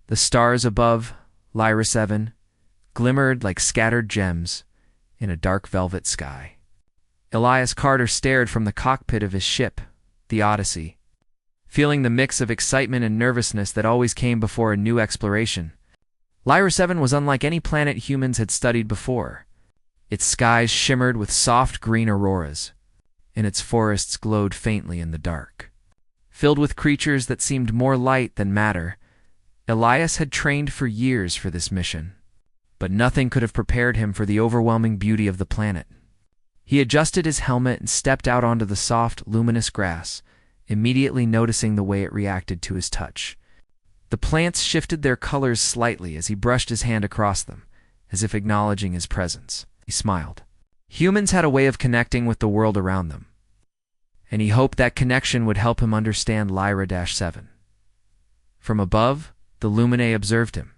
The stars above Lyra 7 glimmered like scattered gems in a dark velvet sky. Elias Carter stared from the cockpit of his ship, the Odyssey, feeling the mix of excitement and nervousness that always came before a new exploration. Lyra 7 was unlike any planet humans had studied before. Its skies shimmered with soft green auroras, and its forests glowed faintly in the dark. Filled with creatures that seemed more light than matter, Elias had trained for years for this mission, but nothing could have prepared him for the overwhelming beauty of the planet. He adjusted his helmet and stepped out onto the soft, luminous grass, immediately noticing the way it reacted to his touch. The plants shifted their colors slightly as he brushed his hand across them, as if acknowledging his presence. He smiled. Humans had a way of connecting with the world around them, and he hoped that connection would help him understand Lyra-7. From above, the Luminae observed him.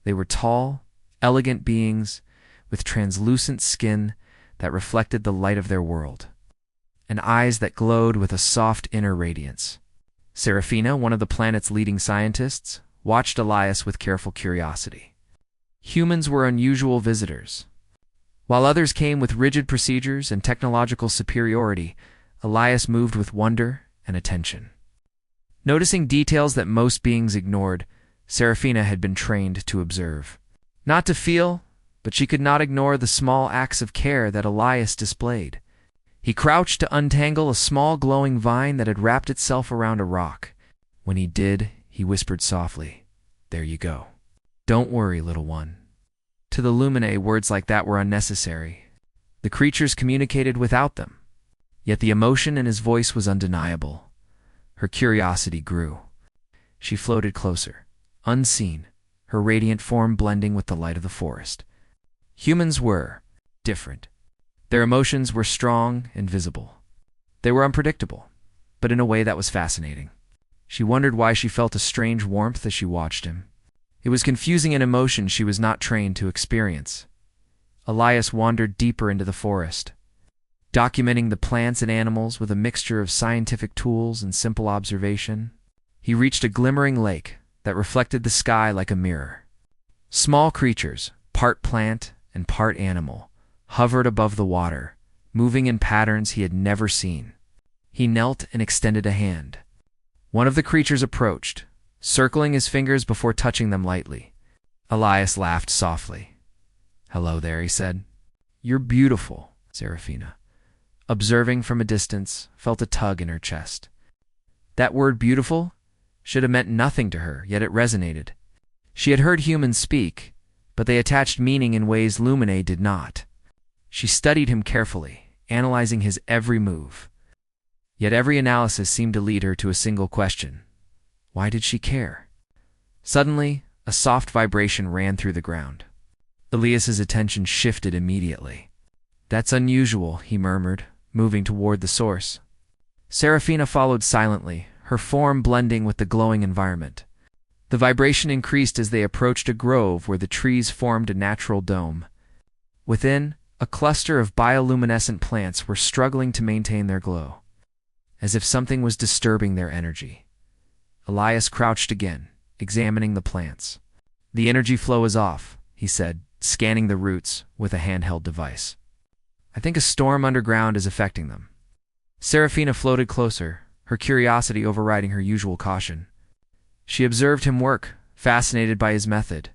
They were tall, elegant beings with translucent skin that reflected the light of their world, and eyes that glowed with a soft inner radiance. Seraphina, one of the planet's leading scientists, watched Elias with careful curiosity. Humans were unusual visitors. While others came with rigid procedures and technological superiority, Elias moved with wonder and attention. Noticing details that most beings ignored, Seraphina had been trained to observe. Not to feel, but she could not ignore the small acts of care that Elias displayed. He crouched to untangle a small glowing vine that had wrapped itself around a rock. When he did, he whispered softly, "There you go. Don't worry, little one." To the Luminae, words like that were unnecessary. The creatures communicated without them. Yet the emotion in his voice was undeniable. Her curiosity grew. She floated closer, unseen, her radiant form blending with the light of the forest. Humans were different. Their emotions were strong and visible. They were unpredictable, but in a way that was fascinating. She wondered why she felt a strange warmth as she watched him. It was confusing an emotion she was not trained to experience. Elias wandered deeper into the forest, documenting the plants and animals with a mixture of scientific tools and simple observation. He reached a glimmering lake that reflected the sky like a mirror. Small creatures, part plant and part animal, hovered above the water, moving in patterns he had never seen. He knelt and extended a hand. One of the creatures approached, circling his fingers before touching them lightly. Elias laughed softly. "Hello there," he said. "You're beautiful," Seraphina, observing from a distance, felt a tug in her chest. That word beautiful should have meant nothing to her, yet it resonated. She had heard humans speak, but they attached meaning in ways Luminae did not. She studied him carefully, analyzing his every move. Yet every analysis seemed to lead her to a single question. Why did she care? Suddenly, a soft vibration ran through the ground. Elias's attention shifted immediately. "That's unusual," he murmured, moving toward the source. Seraphina followed silently, her form blending with the glowing environment. The vibration increased as they approached a grove where the trees formed a natural dome. Within, a cluster of bioluminescent plants were struggling to maintain their glow, as if something was disturbing their energy. Elias crouched again, examining the plants. "The energy flow is off," he said, scanning the roots with a handheld device. "I think a storm underground is affecting them." Seraphina floated closer, her curiosity overriding her usual caution. She observed him work, fascinated by his method.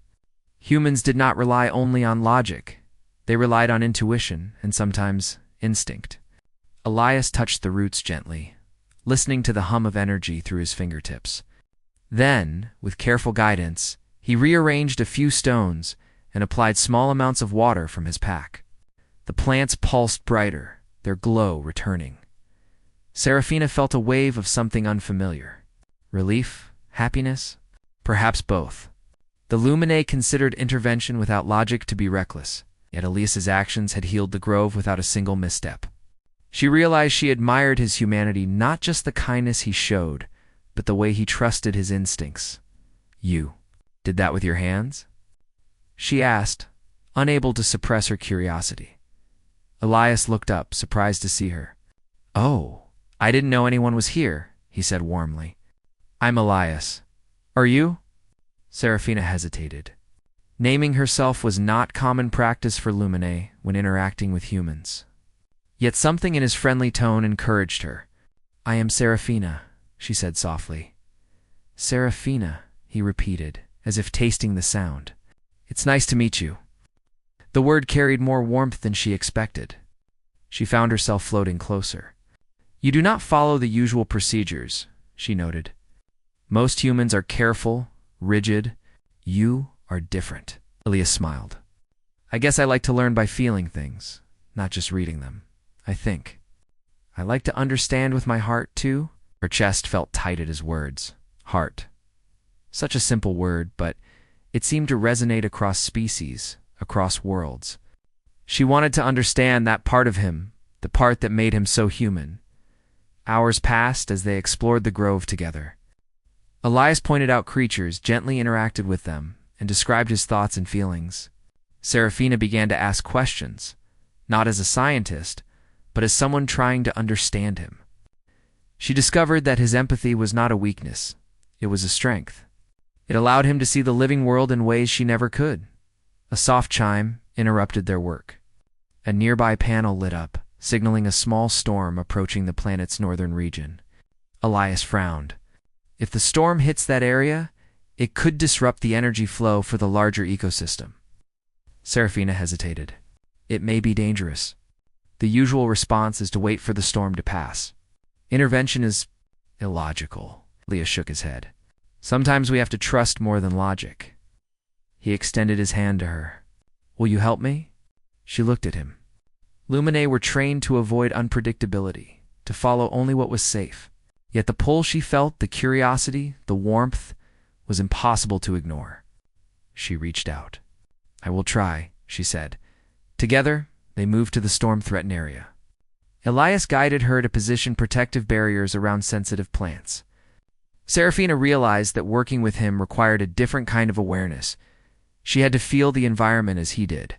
Humans did not rely only on logic. They relied on intuition and sometimes instinct. Elias touched the roots gently, listening to the hum of energy through his fingertips. Then, with careful guidance, he rearranged a few stones and applied small amounts of water from his pack. The plants pulsed brighter, their glow returning. Seraphina felt a wave of something unfamiliar. Relief? Happiness? Perhaps both. The Luminae considered intervention without logic to be reckless, yet Elias's actions had healed the grove without a single misstep. She realized she admired his humanity, not just the kindness he showed, but the way he trusted his instincts. "You did that with your hands?" she asked, unable to suppress her curiosity. Elias looked up, surprised to see her. "Oh, I didn't know anyone was here," he said warmly. "I'm Elias. Are you?" Serafina hesitated. Naming herself was not common practice for Lumine when interacting with humans. Yet something in his friendly tone encouraged her. "I am Serafina," she said softly. "Serafina," he repeated, as if tasting the sound. "It's nice to meet you." The word carried more warmth than she expected. She found herself floating closer. "You do not follow the usual procedures," she noted. "Most humans are careful, rigid. You are different." Elias smiled. "I guess I like to learn by feeling things, not just reading them, I think. I like to understand with my heart, too." Her chest felt tight at his words. Heart. Such a simple word, but it seemed to resonate across species, across worlds. She wanted to understand that part of him, the part that made him so human. Hours passed as they explored the grove together. Elias pointed out creatures, gently interacted with them, and described his thoughts and feelings. Serafina began to ask questions, not as a scientist, but as someone trying to understand him. She discovered that his empathy was not a weakness, it was a strength. It allowed him to see the living world in ways she never could. A soft chime interrupted their work. A nearby panel lit up, signaling a small storm approaching the planet's northern region. Elias frowned. If the storm hits that area, it could disrupt the energy flow for the larger ecosystem. Serafina hesitated. "It may be dangerous." The usual response is to wait for the storm to pass. Intervention is illogical. Elias shook his head. "Sometimes we have to trust more than logic." He extended his hand to her. "Will you help me?" She looked at him. Lumine were trained to avoid unpredictability, to follow only what was safe. Yet the pull she felt, the curiosity, the warmth, was impossible to ignore. She reached out. "I will try," she said. Together, they moved to the storm-threatened area. Elias guided her to position protective barriers around sensitive plants. Serafina realized that working with him required a different kind of awareness. She had to feel the environment as he did.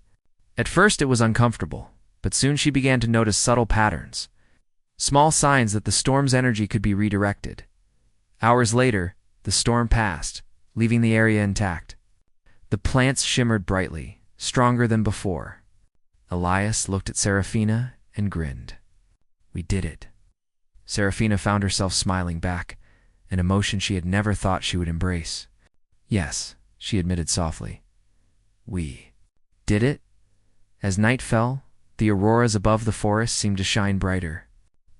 At first it was uncomfortable, but soon she began to notice subtle patterns. Small signs that the storm's energy could be redirected. Hours later, the storm passed, leaving the area intact. The plants shimmered brightly, stronger than before. Elias looked at Serafina and grinned. "We did it." Serafina found herself smiling back, an emotion she had never thought she would embrace. "Yes," she admitted softly. "We did it." As night fell, the auroras above the forest seemed to shine brighter.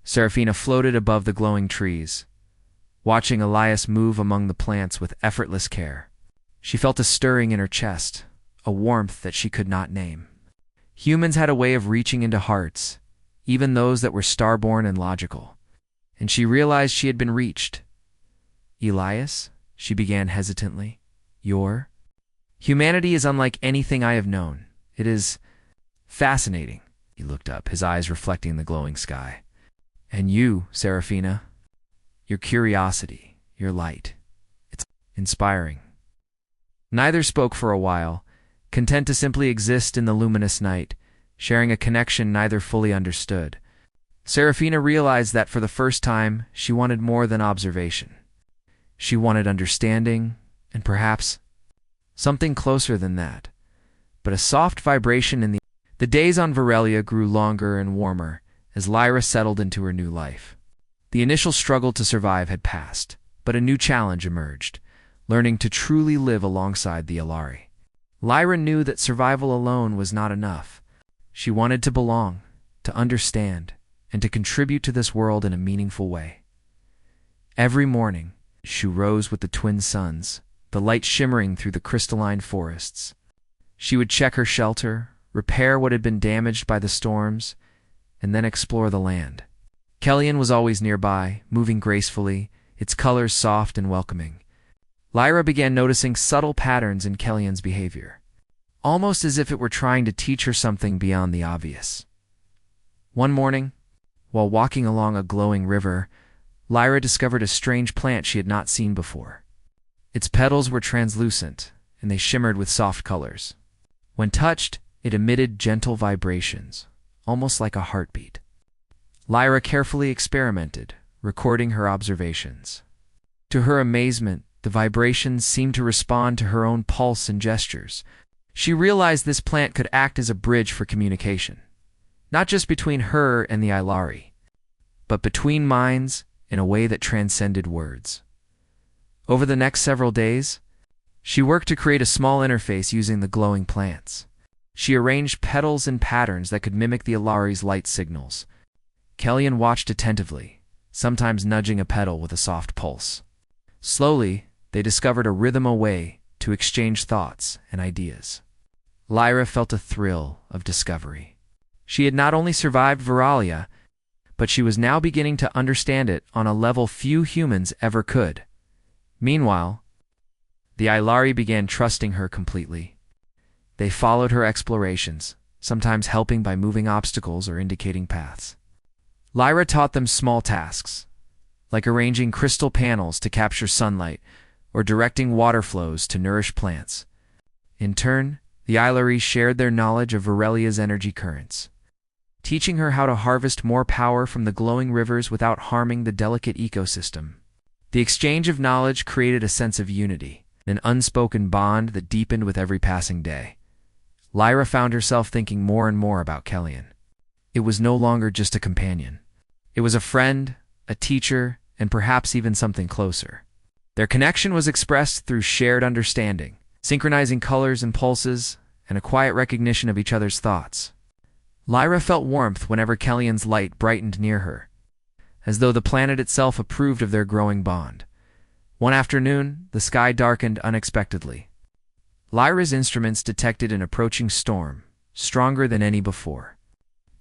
Serafina floated above the glowing trees, watching Elias move among the plants with effortless care. She felt a stirring in her chest, a warmth that she could not name. Humans had a way of reaching into hearts, even those that were starborn and logical, and she realized she had been reached. "Elias," she began hesitantly, "your humanity is unlike anything I have known. It is fascinating." He looked up, his eyes reflecting the glowing sky. "And you, Serafina, your curiosity, your light, it's inspiring." Neither spoke for a while, content to simply exist in the luminous night, sharing a connection neither fully understood. Serafina realized that for the first time, she wanted more than observation. She wanted understanding, and perhaps something closer than that. But a soft vibration in the days on Varelia grew longer and warmer as Lyra settled into her new life. The initial struggle to survive had passed, but a new challenge emerged, learning to truly live alongside the Alari. Lyra knew that survival alone was not enough. She wanted to belong, to understand, and to contribute to this world in a meaningful way. Every morning, she rose with the twin suns, the light shimmering through the crystalline forests. She would check her shelter, repair what had been damaged by the storms, and then explore the land. Kellyan was always nearby, moving gracefully, its colors soft and welcoming. Lyra began noticing subtle patterns in Kellyan's behavior, almost as if it were trying to teach her something beyond the obvious. One morning, while walking along a glowing river, Lyra discovered a strange plant she had not seen before. Its petals were translucent, and they shimmered with soft colors. When touched, it emitted gentle vibrations, almost like a heartbeat. Lyra carefully experimented, recording her observations. To her amazement, The vibrations seemed to respond to her own pulse and gestures. She realized this plant could act as a bridge for communication, not just between her and the Ilari, but between minds in a way that transcended words. Over the next several days, she worked to create a small interface using the glowing plants. She arranged petals and patterns that could mimic the Ilari's light signals. Kellyan watched attentively, sometimes nudging a petal with a soft pulse. Slowly, they discovered a rhythm, a way to exchange thoughts and ideas. Lyra felt a thrill of discovery. She had not only survived Viralia, but she was now beginning to understand it on a level few humans ever could. Meanwhile, the Ilari began trusting her completely. They followed her explorations, sometimes helping by moving obstacles or indicating paths. Lyra taught them small tasks, like arranging crystal panels to capture sunlight or directing water flows to nourish plants. In turn, the Ilari shared their knowledge of Virelia's energy currents, teaching her how to harvest more power from the glowing rivers without harming the delicate ecosystem. The exchange of knowledge created a sense of unity, an unspoken bond that deepened with every passing day. Lyra found herself thinking more and more about Kellyan. It was no longer just a companion. It was a friend, a teacher, and perhaps even something closer. Their connection was expressed through shared understanding, synchronizing colors and pulses, and a quiet recognition of each other's thoughts. Lyra felt warmth whenever Kellyan's light brightened near her, as though the planet itself approved of their growing bond. One afternoon, the sky darkened unexpectedly. Lyra's instruments detected an approaching storm, stronger than any before.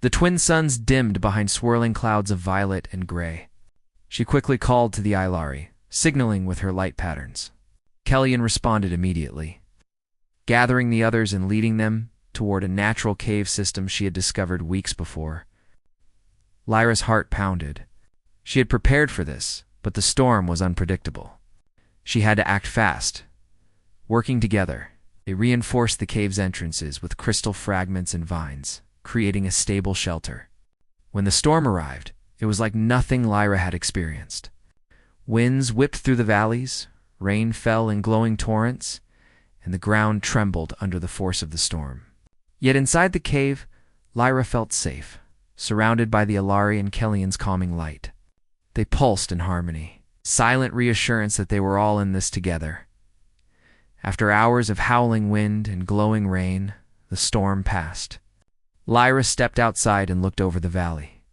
The twin suns dimmed behind swirling clouds of violet and gray. She quickly called to the Ilari, signaling with her light patterns. Kellyan responded immediately, gathering the others and leading them toward a natural cave system she had discovered weeks before. Lyra's heart pounded. She had prepared for this, but the storm was unpredictable. She had to act fast. Working together, they reinforced the cave's entrances with crystal fragments and vines, creating a stable shelter. When the storm arrived, it was like nothing Lyra had experienced. Winds whipped through the valleys, rain fell in glowing torrents, and the ground trembled under the force of the storm. Yet inside the cave, Lyra felt safe, surrounded by the Ilari and Kellyan's calming light. They pulsed in harmony, silent reassurance that they were all in this together. After hours of howling wind and glowing rain, the storm passed. Lyra stepped outside and looked over the valley.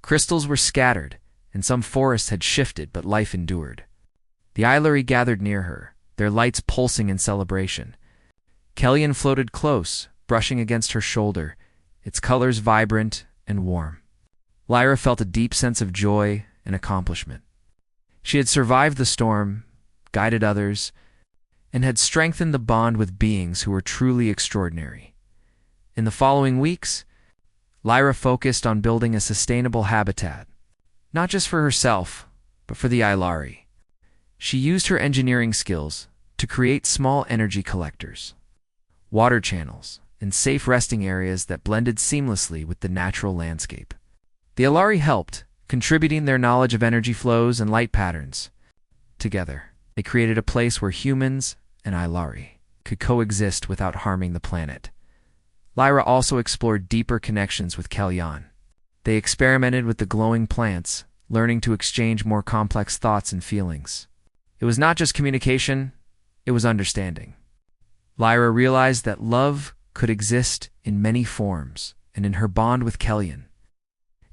Crystals were scattered, and some forests had shifted, but life endured. The Ilari gathered near her, their lights pulsing in celebration. Kellyan floated close, brushing against her shoulder, its colors vibrant and warm. Lyra felt a deep sense of joy and accomplishment. She had survived the storm, guided others, and had strengthened the bond with beings who were truly extraordinary. In the following weeks, Lyra focused on building a sustainable habitat, not just for herself, but for the Ilari. She used her engineering skills to create small energy collectors, water channels, and safe resting areas that blended seamlessly with the natural landscape. The Ilari helped, contributing their knowledge of energy flows and light patterns. Together, they created a place where humans and Ilari could coexist without harming the planet. Lyra also explored deeper connections with Kellyan. They experimented with the glowing plants, learning to exchange more complex thoughts and feelings. It was not just communication, it was understanding. Lyra realized that love could exist in many forms, and in her bond with Kellyan,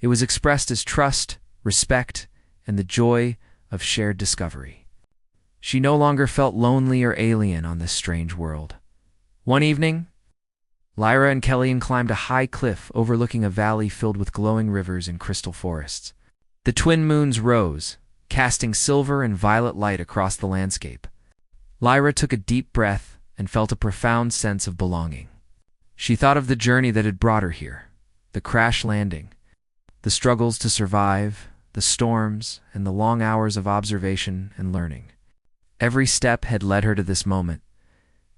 it was expressed as trust, respect, and the joy of shared discovery. She no longer felt lonely or alien on this strange world. One evening, Lyra and Kellyan climbed a high cliff overlooking a valley filled with glowing rivers and crystal forests. The twin moons rose, casting silver and violet light across the landscape. Lyra took a deep breath and felt a profound sense of belonging. She thought of the journey that had brought her here, the crash landing, the struggles to survive, the storms, and the long hours of observation and learning. Every step had led her to this moment.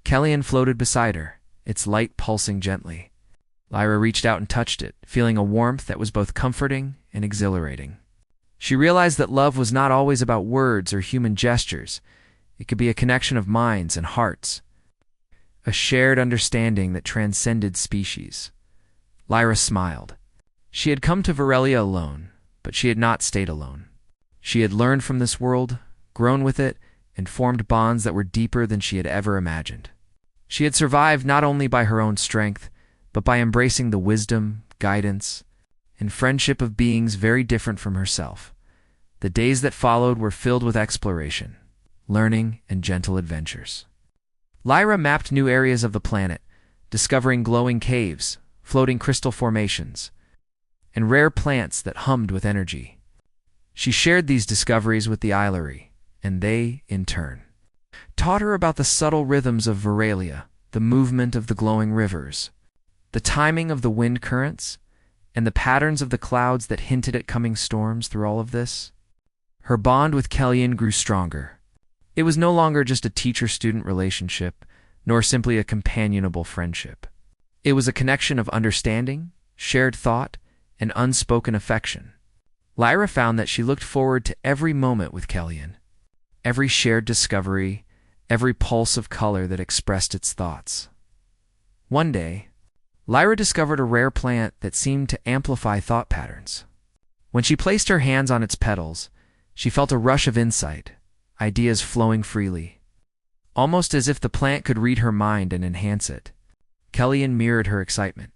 Kellyan floated beside her, its light pulsing gently. Lyra reached out and touched it, feeling a warmth that was both comforting and exhilarating. She realized that love was not always about words or human gestures. It could be a connection of minds and hearts, a shared understanding that transcended species. Lyra smiled. She had come to Varelia alone, but she had not stayed alone. She had learned from this world, grown with it, and formed bonds that were deeper than she had ever imagined. She had survived not only by her own strength, but by embracing the wisdom, guidance, and friendship of beings very different from herself. The days that followed were filled with exploration, learning, and gentle adventures. Lyra mapped new areas of the planet, discovering glowing caves, floating crystal formations, and rare plants that hummed with energy. She shared these discoveries with the Eilari, and they, in turn, taught her about the subtle rhythms of Varelia, the movement of the glowing rivers, the timing of the wind currents, and the patterns of the clouds that hinted at coming storms. Through all of this, her bond with Kellyan grew stronger. It was no longer just a teacher-student relationship, nor simply a companionable friendship. It was a connection of understanding, shared thought, and unspoken affection. Lyra found that she looked forward to every moment with Kellyan, every shared discovery, every pulse of color that expressed its thoughts. One day, Lyra discovered a rare plant that seemed to amplify thought patterns. When she placed her hands on its petals, she felt a rush of insight, ideas flowing freely, almost as if the plant could read her mind and enhance it. Kellyan mirrored her excitement,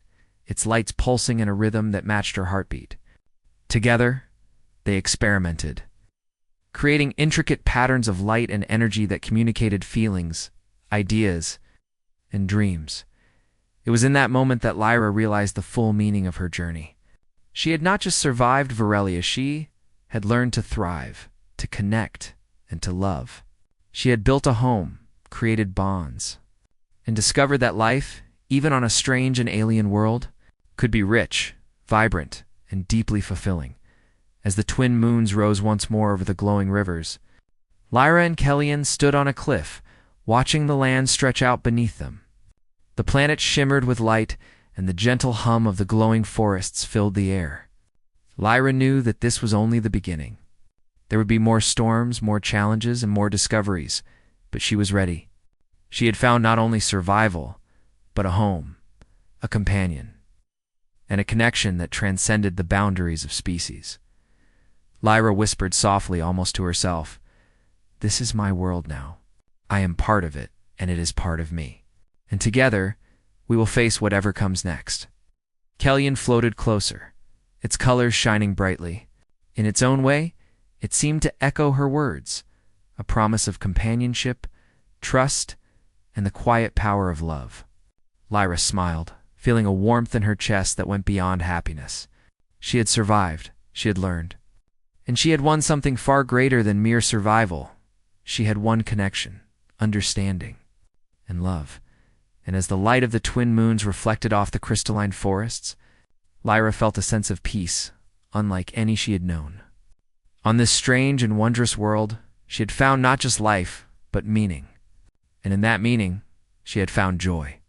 its lights pulsing in a rhythm that matched her heartbeat. Together, they experimented, creating intricate patterns of light and energy that communicated feelings, ideas, and dreams. It was in that moment that Lyra realized the full meaning of her journey. She had not just survived Varelia, she had learned to thrive, to connect, and to love. She had built a home, created bonds, and discovered that life, even on a strange and alien world, could be rich, vibrant, and deeply fulfilling. As the twin moons rose once more over the glowing rivers, Lyra and Kellyan stood on a cliff, watching the land stretch out beneath them. The planet shimmered with light, and the gentle hum of the glowing forests filled the air. Lyra knew that this was only the beginning. There would be more storms, more challenges, and more discoveries, but she was ready. She had found not only survival, but a home, a companion, and a connection that transcended the boundaries of species. Lyra whispered softly, almost to herself, "This is my world now. I am part of it, and it is part of me. And together, we will face whatever comes next." Kellyan floated closer, its colors shining brightly. In its own way, it seemed to echo her words, a promise of companionship, trust, and the quiet power of love. Lyra smiled, feeling a warmth in her chest that went beyond happiness. She had survived, she had learned, and she had won something far greater than mere survival. She had won connection, understanding, and love. And as the light of the twin moons reflected off the crystalline forests, Lyra felt a sense of peace, unlike any she had known. On this strange and wondrous world, she had found not just life, but meaning. And in that meaning, she had found joy.